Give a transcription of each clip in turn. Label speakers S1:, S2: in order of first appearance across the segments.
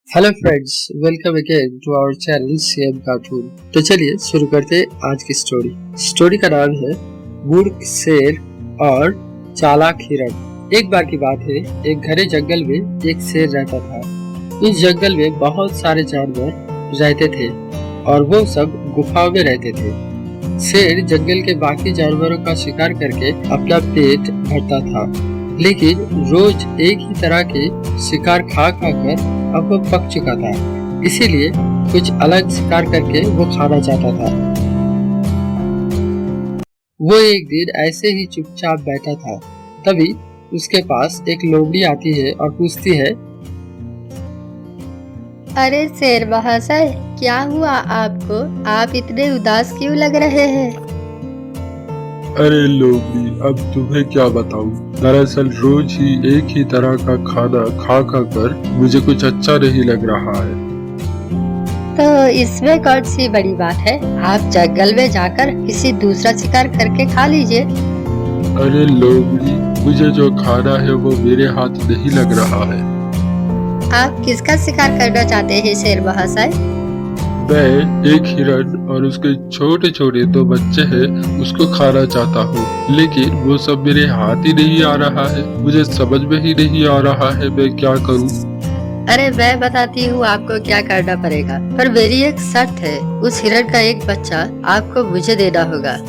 S1: Hello friends, welcome again to our channel CM cartoon. तो चलिए शुरू करते हैं आज की स्टोरी का नाम है मूर्ख शेर और चालाक हिरण। एक बार की बात है, एक घने जंगल में एक शेर रहता था। उस जंगल में बहुत सारे जानवर रहते थे और वो सब गुफाओं में रहते थे। शेर जंगल के बाकी जानवरों का शिकार करके अपना पेट भरता था, लेकिन रोज एक ही तरह के शिकार खा खा कर अब वो पक चुका था, इसीलिए कुछ अलग शिकार करके वो खाना चाहता था। वो एक दिन ऐसे ही चुपचाप बैठा था, तभी उसके पास एक लोमड़ी आती है और पूछती है,
S2: अरे शेर महाशय, क्या हुआ आपको? आप इतने उदास क्यों लग रहे हैं?
S3: अरे लोमड़ी, अब तुम्हें क्या बताऊं? दरअसल रोज ही एक ही तरह का खाना खा खा कर मुझे कुछ अच्छा नहीं लग रहा है।
S2: तो इसमें कौन सी बड़ी बात है? आप जंगल में जाकर किसी दूसरा शिकार करके खा लीजिए।
S3: अरे लोमड़ी, मुझे जो खाना है वो मेरे हाथ नहीं लग रहा है।
S2: आप किसका शिकार करना चाहते हैं शेर महाशय?
S3: मैं एक हिरण और उसके छोटे छोटे 2 बच्चे हैं, उसको खाना चाहता हूँ, लेकिन वो सब मेरे हाथ ही नहीं आ रहा है। मुझे समझ में ही नहीं आ रहा है मैं क्या करूँ।
S2: अरे मैं बताती हूँ आपको क्या करना पड़ेगा, पर मेरी एक शर्त है। उस हिरण का एक बच्चा आपको मुझे देना होगा।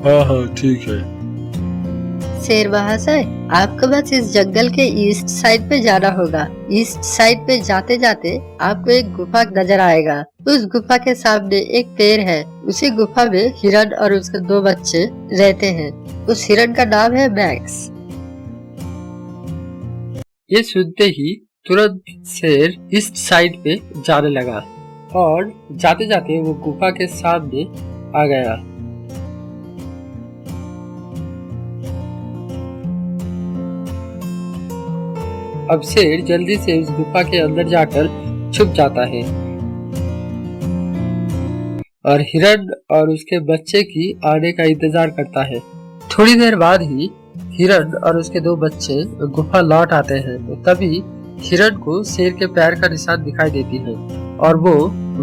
S3: हाँ, ठीक है।
S2: शेर महाशय, आपको बस इस जंगल के ईस्ट साइड पे जाना होगा। ईस्ट साइड पे जाते जाते आपको एक गुफा नजर आएगा। उस गुफा के सामने एक पेड़ है। उसी गुफा में हिरण और उसके 2 बच्चे रहते हैं। उस हिरण का नाम है मैक्स।
S1: ये सुनते ही तुरंत शेर ईस्ट साइड पे जाने लगा और जाते जाते वो गुफा के सामने आ गया। अब शेर जल्दी से उस गुफा के अंदर जाकर छुप जाता है और हिरण और उसके बच्चे की आने का इंतजार करता है। थोड़ी देर बाद ही हिरण और उसके 2 बच्चे गुफा लौट आते हैं। तो तभी हिरण को शेर के पैर का निशान दिखाई देती है और वो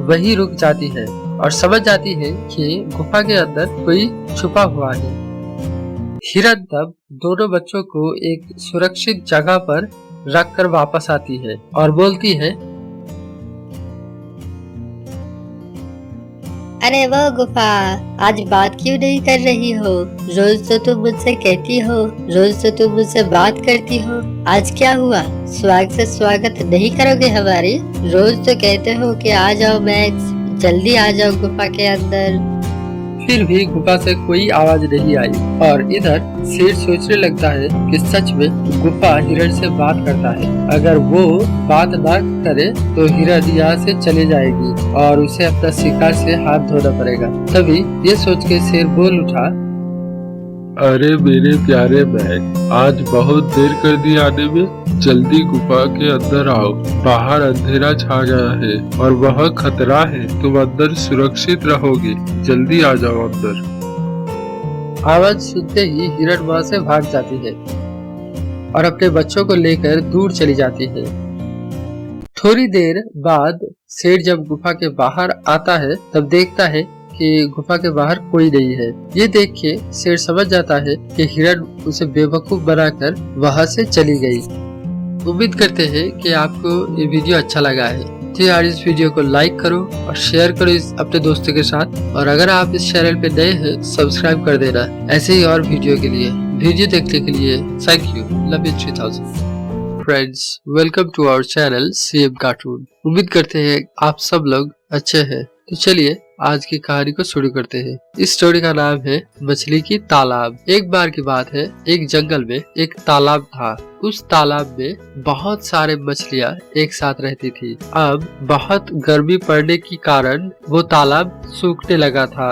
S1: वहीं रुक जाती है और समझ जाती है कि गुफा के अंदर कोई छुपा हुआ है। हिरण तब दोनों बच्चों को एक सुरक्षित जगह पर रख कर वापस आती है और बोलती है,
S2: अरे वो गुफा, आज बात क्यों नहीं कर रही हो? रोज तो तुम मुझसे कहती हो, रोज तो तुम मुझसे बात करती हो। आज क्या हुआ? स्वागत से स्वागत नहीं करोगे हमारी? रोज तो कहते हो कि आ जाओ मैक्स, जल्दी आ जाओ गुफा के अंदर।
S1: फिर भी गुफा से कोई आवाज नहीं आई और इधर शेर सोचने लगता है कि सच में गुफा हिरण से बात करता है। अगर वो बात ना करे तो हिरण यहाँ से चले जाएगी और उसे अपना शिकार से हाथ धोना पड़ेगा। तभी ये सोच के शेर बोल उठा,
S3: अरे मेरे प्यारे मैक, आज बहुत देर कर दी आने में। जल्दी गुफा के अंदर आओ। बाहर अंधेरा छा गया है और बहुत खतरा है। तुम अंदर सुरक्षित रहोगे। जल्दी आ जाओ अंदर।
S1: आवाज सुनते ही हिरण वहाँ से भाग जाती है और अपने बच्चों को लेकर दूर चली जाती है। थोड़ी देर बाद शेर जब गुफा के बाहर आता है तब देखता है कि गुफा के बाहर कोई नहीं है। ये देख के शेर समझ जाता है कि हिरण उसे बेवकूफ बनाकर वहाँ से चली गई। उम्मीद करते हैं कि आपको ये वीडियो अच्छा लगा है। तो यार इस वीडियो को लाइक करो और शेयर करो अपने दोस्तों के साथ, और अगर आप इस चैनल पे नए हैं सब्सक्राइब कर देना ऐसे ही और वीडियो के लिए। वीडियो देखने के लिए thank you. Love you 3000 friends, welcome to our channel CM cartoon. उम्मीद करते हैं आप सब लोग अच्छे हैं। तो चलिए आज की कहानी को शुरू करते हैं। इस स्टोरी का नाम है मछली की तालाब। एक बार की बात है, एक जंगल में एक तालाब था। उस तालाब में बहुत सारे मछलियाँ एक साथ रहती थी। अब बहुत गर्मी पड़ने के कारण वो तालाब सूखने लगा था।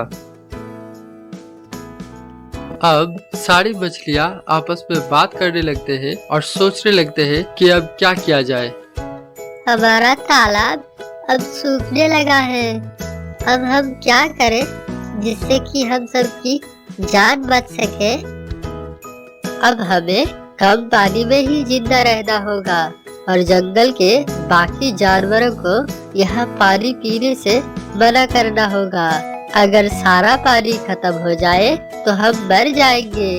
S1: अब सारी मछलियाँ आपस में बात करने लगते हैं और सोचने लगते हैं कि अब क्या किया जाए।
S2: हमारा तालाब अब सूखने लगा है। अब हम क्या करें जिससे कि हम सबकी जान बच सके? अब हमें कम पानी में ही जिंदा रहना होगा। और जंगल के बाकी जानवरों को यहाँ पानी पीने से मना करना होगा। अगर सारा पानी खत्म हो जाए तो हम मर जाएंगे।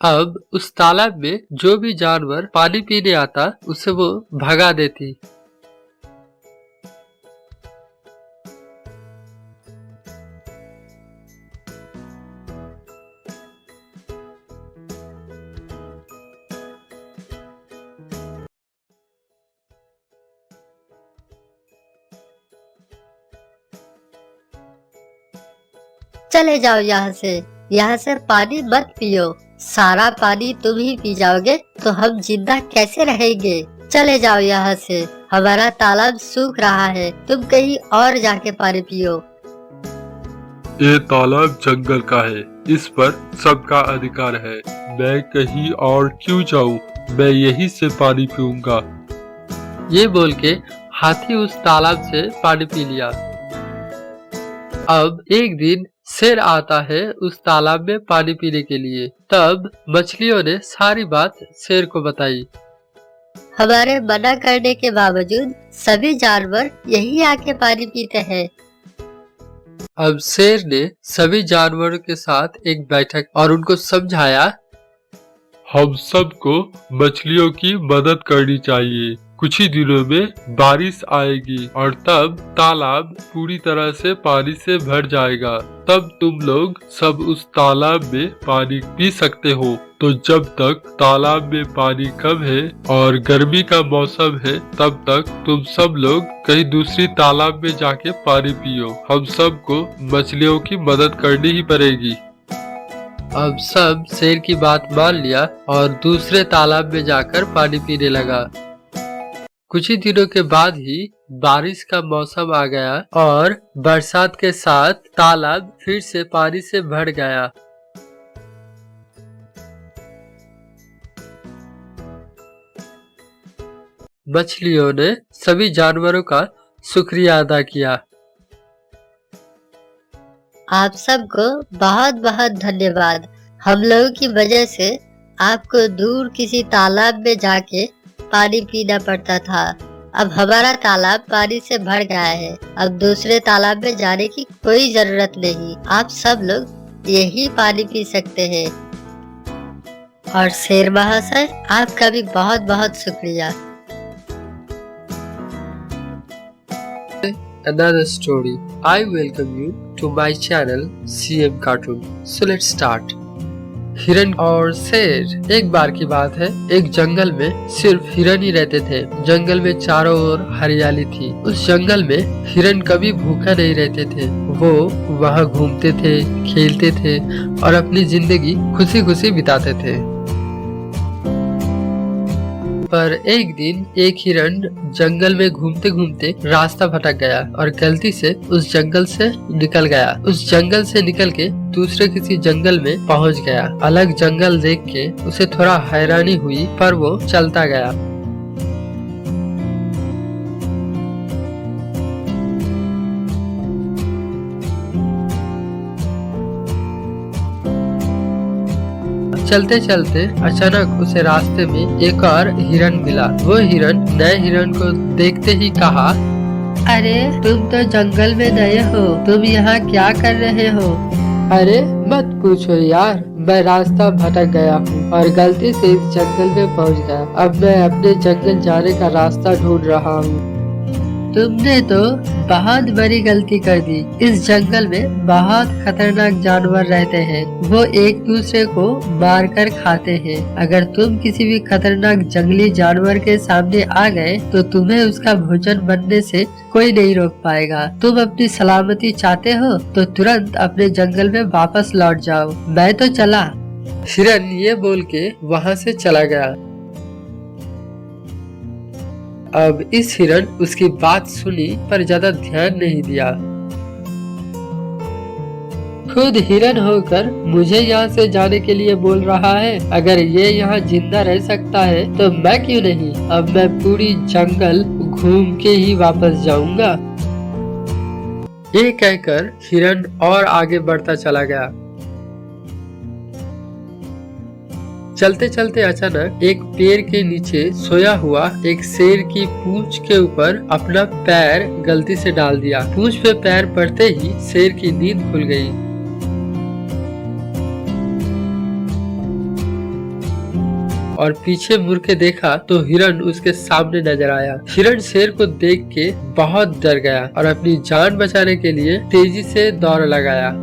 S1: अब उस तालाब में जो भी जानवर पानी पीने आता उसे वो भगा देती।
S2: चले जाओ यहाँ से पानी मत पियो। सारा पानी तुम ही पी जाओगे तो हम जिंदा कैसे रहेंगे। चले जाओ यहाँ से, हमारा तालाब सूख रहा है, तुम कहीं और जाके पानी पियो।
S3: ये तालाब जंगल का है, इस पर सबका अधिकार है। मैं कहीं और क्यों जाऊं, मैं यहीं से पानी पीऊंगा।
S1: ये बोल के हाथी उस तालाब से पानी पी लिया। अब एक दिन शेर आता है उस तालाब में पानी पीने के लिए। तब मछलियों ने सारी बात शेर को बताई।
S2: हमारे मना करने के बावजूद सभी जानवर यही आके पानी पीते हैं।
S1: अब शेर ने सभी जानवरों के साथ एक बैठक और उनको समझाया,
S3: हम सबको मछलियों की मदद करनी चाहिए। कुछ ही दिनों में बारिश आएगी और तब तालाब पूरी तरह से पानी से भर जाएगा। तब तुम लोग सब उस तालाब में पानी पी सकते हो। तो जब तक तालाब में पानी कम है और गर्मी का मौसम है, तब तक तुम सब लोग कहीं दूसरी तालाब में जाके पानी पियो। हम सबको मछलियों की मदद करनी ही पड़ेगी।
S1: अब सब शेर की बात मान लिया और दूसरे तालाब में जाकर पानी पीने लगा। कुछ ही दिनों के बाद ही बारिश का मौसम आ गया और बरसात के साथ तालाब फिर से पानी से भर गया। मछलियों ने सभी जानवरों का शुक्रिया अदा किया।
S2: आप सबको बहुत बहुत धन्यवाद। हम लोगों की वजह से आपको दूर किसी तालाब में जाके पानी पीना पड़ता था। अब हमारा तालाब पानी से भर गया है। अब दूसरे तालाब में जाने की कोई जरूरत नहीं। आप सब लोग यही पानी पी सकते हैं। और शेर महाशय, आपका भी बहुत बहुत शुक्रिया।
S1: Another story. I welcome you to my channel CM Cartoon. So let's start. हिरन और शेर। एक बार की बात है, एक जंगल में सिर्फ हिरन ही रहते थे। जंगल में चारों ओर हरियाली थी। उस जंगल में हिरन कभी भूखा नहीं रहते थे। वो वहाँ घूमते थे, खेलते थे और अपनी जिंदगी खुशी खुशी बिताते थे। पर एक दिन एक हिरन जंगल में घूमते घूमते रास्ता भटक गया और गलती से उस जंगल से निकल गया। उस जंगल से निकल के दूसरे किसी जंगल में पहुंच गया। अलग जंगल देख के उसे थोड़ा हैरानी हुई, पर वो चलता गया। चलते चलते अचानक उसे रास्ते में एक और हिरन मिला। वो हिरन नए हिरन को देखते ही कहा,
S2: अरे तुम तो जंगल में नए हो, तुम यहाँ क्या कर रहे हो?
S1: अरे मत पूछो यार, मैं रास्ता भटक गया हूँ और गलती से इस जंगल में पहुँच गया। अब मैं अपने जंगल जाने का रास्ता ढूंढ रहा हूँ।
S2: तुमने तो बहुत बड़ी गलती कर दी। इस जंगल में बहुत खतरनाक जानवर रहते हैं। वो एक दूसरे को मार कर खाते हैं। अगर तुम किसी भी खतरनाक जंगली जानवर के सामने आ गए तो तुम्हें उसका भोजन बनने से कोई नहीं रोक पाएगा। तुम अपनी सलामती चाहते हो तो तुरंत अपने जंगल में वापस लौट जाओ। मैं तो चला।
S1: हिरन ये बोल के वहाँ से चला गया। अब इस हिरन उसकी बात सुनी पर ज्यादा ध्यान नहीं दिया। खुद हिरन होकर मुझे यहाँ से जाने के लिए बोल रहा है। अगर ये यहाँ जिंदा रह सकता है तो मैं क्यों नहीं। अब मैं पूरी जंगल घूम के ही वापस जाऊंगा। ये कहकर हिरन और आगे बढ़ता चला गया। चलते चलते अचानक एक पेड़ के नीचे सोया हुआ एक शेर की पूंछ के ऊपर अपना पैर गलती से डाल दिया। पूंछ पे पैर पड़ते ही शेर की नींद खुल गई। और पीछे मुड़ के देखा तो हिरण उसके सामने नजर आया। हिरण शेर को देख के बहुत डर गया और अपनी जान बचाने के लिए तेजी से दौड़ लगाया।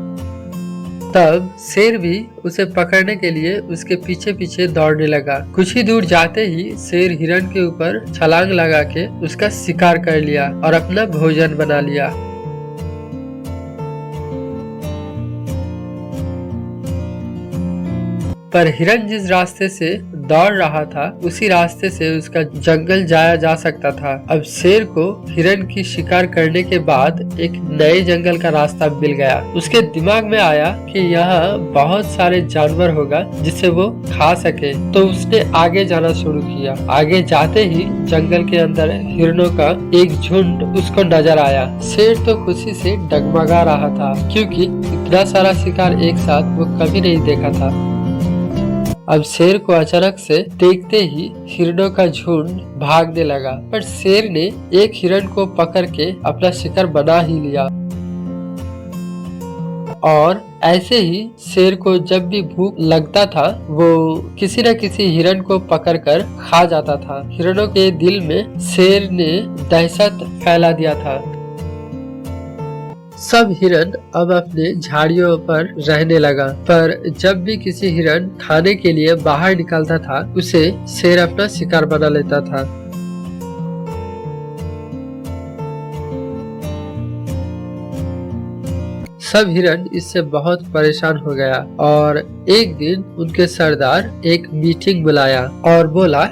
S1: तब शेर भी उसे पकड़ने के लिए उसके पीछे पीछे दौड़ने लगा। कुछ ही दूर जाते ही शेर हिरण के ऊपर छलांग लगा के उसका शिकार कर लिया और अपना भोजन बना लिया। पर हिरण जिस रास्ते से दौड़ रहा था उसी रास्ते से उसका जंगल जाया जा सकता था। अब शेर को हिरण की शिकार करने के बाद एक नए जंगल का रास्ता मिल गया। उसके दिमाग में आया कि यहाँ बहुत सारे जानवर होगा जिसे वो खा सके, तो उसने आगे जाना शुरू किया। आगे जाते ही जंगल के अंदर हिरणों का एक झुंड उसको नजर आया। शेर तो खुशी से डगमगा रहा था क्योंकि इतना सारा शिकार एक साथ वो कभी नहीं देखा था। अब शेर को अचानक से देखते ही हिरणों का झुंड भागने लगा, पर शेर ने एक हिरण को पकड़ के अपना शिकार बना ही लिया। और ऐसे ही शेर को जब भी भूख लगता था वो किसी न किसी हिरण को पकड़कर खा जाता था। हिरणों के दिल में शेर ने दहशत फैला दिया था। सब हिरण अब अपने झाड़ियों पर रहने लगा, पर जब भी किसी हिरण खाने के लिए बाहर निकलता था उसे शेर अपना शिकार बना लेता था। सब हिरण इससे बहुत परेशान हो गया और एक दिन उनके सरदार एक मीटिंग बुलाया और बोला,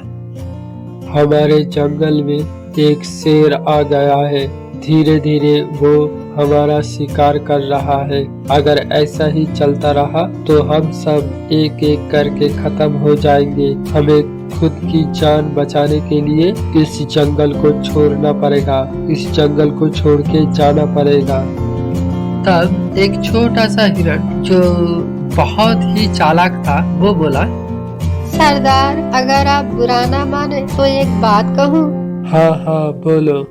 S1: हमारे जंगल में एक शेर आ गया है। धीरे धीरे वो हमारा शिकार कर रहा है। अगर ऐसा ही चलता रहा तो हम सब एक एक करके खत्म हो जाएंगे। हमें खुद की जान बचाने के लिए इस जंगल को छोड़ना पड़ेगा। इस जंगल को छोड़ के जाना पड़ेगा। तब एक छोटा सा हिरण जो बहुत ही चालाक था वो बोला,
S2: सरदार अगर आप बुरा ना माने तो एक बात कहूँ।
S3: हाँ हाँ बोलो।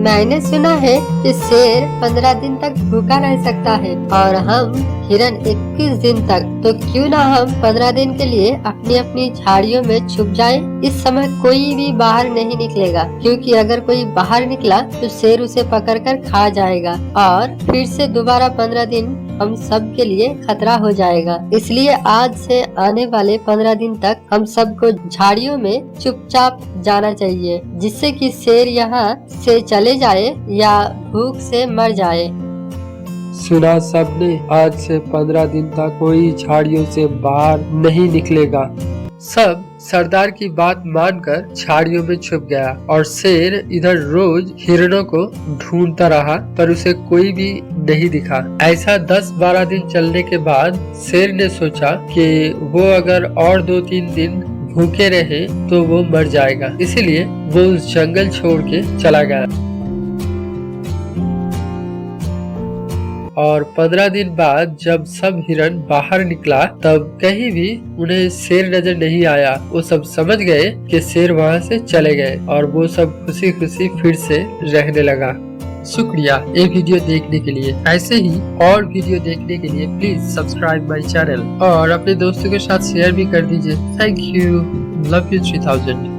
S2: मैंने सुना है कि शेर 15 दिन तक भूखा रह सकता है और हम हिरण 21 दिन तक। तो क्यों ना हम 15 दिन के लिए अपनी अपनी झाड़ियों में छुप जाएं? इस समय कोई भी बाहर नहीं निकलेगा, क्योंकि अगर कोई बाहर निकला तो शेर उसे पकड़कर खा जाएगा और फिर से दोबारा 15 दिन हम सब के लिए खतरा हो जाएगा। इसलिए आज से आने वाले 15 दिन तक हम सबको झाड़ियों में चुपचाप जाना चाहिए, जिससे कि शेर यहाँ से चले जाए या भूख से मर जाए।
S3: सुना सबने, आज से 15 दिन तक कोई झाड़ियों से बाहर नहीं निकलेगा।
S1: सब सरदार की बात मानकर झाड़ियों में छुप गया और शेर इधर रोज हिरणों को ढूंढता रहा, पर उसे कोई भी नहीं दिखा। ऐसा 10-12 दिन चलने के बाद शेर ने सोचा कि वो अगर और 2-3 दिन भूखे रहे तो वो मर जाएगा, इसलिए वो उस जंगल छोड़ के चला गया। और 15 दिन बाद जब सब हिरण बाहर निकला तब कहीं भी उन्हें शेर नजर नहीं आया। वो सब समझ गए कि शेर वहाँ से चले गए और वो सब खुशी खुशी फिर से रहने लगा। शुक्रिया ये वीडियो देखने के लिए। ऐसे ही और वीडियो देखने के लिए प्लीज सब्सक्राइब माय चैनल और अपने दोस्तों के साथ शेयर भी कर दीजिए। Thank you. Love you 3000।